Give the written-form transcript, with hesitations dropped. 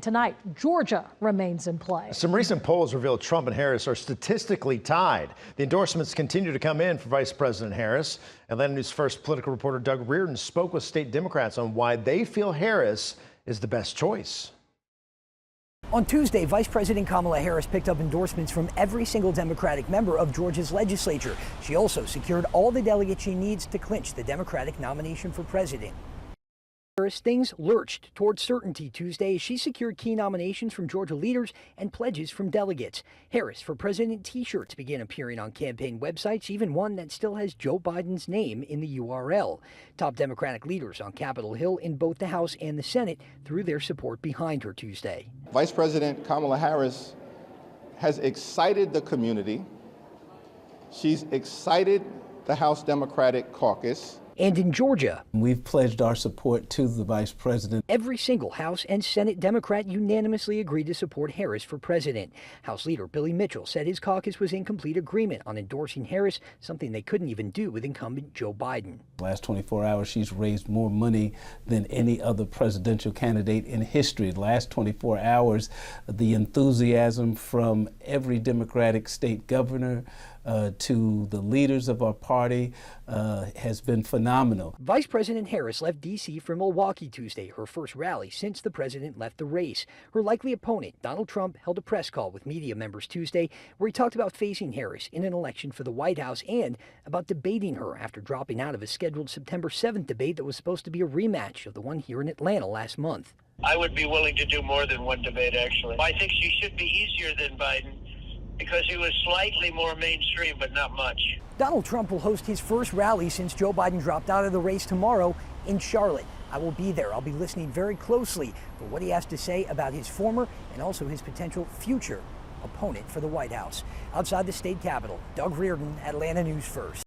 Tonight, Georgia remains in play. Some recent polls reveal Trump and Harris are statistically tied. The endorsements continue to come in for Vice President Harris. Atlanta News First political reporter Doug Reardon spoke with state Democrats on why they feel Harris is the best choice. On Tuesday, Vice President Kamala Harris picked up endorsements from every single Democratic member of Georgia's legislature. She also secured all the delegates she needs to clinch the Democratic nomination for president. Things lurched towards certainty Tuesday as she secured key nominations from Georgia leaders and pledges from delegates. Harris for President t-shirts began appearing on campaign websites, even one that still has Joe Biden's name in the URL. Top Democratic leaders on Capitol Hill in both the House and the Senate threw their support behind her Tuesday. Vice President Kamala Harris has excited the community. She's excited the House Democratic caucus. And in Georgia, we've pledged our support to the vice president. Every single House and Senate Democrat unanimously agreed to support Harris for president. House Leader Billy Mitchell said his caucus was in complete agreement on endorsing Harris, something they couldn't even do with incumbent Joe Biden. Last 24 hours, she's raised more money than any other presidential candidate in history. The last 24 hours, the enthusiasm from every Democratic state governor to the leaders of our party has been phenomenal. Vice President Harris left D.C. for Milwaukee Tuesday, her first rally since the president left the race. Her likely opponent, Donald Trump, held a press call with media members Tuesday where he talked about facing Harris in an election for the White House and about debating her after dropping out of a scheduled September 7th debate that was supposed to be a rematch of the one here in Atlanta last month. I would be willing to do more than one debate, actually. I think she should be easier than Biden, because he was slightly more mainstream, but not much. Donald Trump will host his first rally since Joe Biden dropped out of the race tomorrow in Charlotte. I will be there. I'll be listening very closely for what he has to say about his former and also his potential future opponent for the White House. Outside the state capitol, Doug Reardon, Atlanta News First.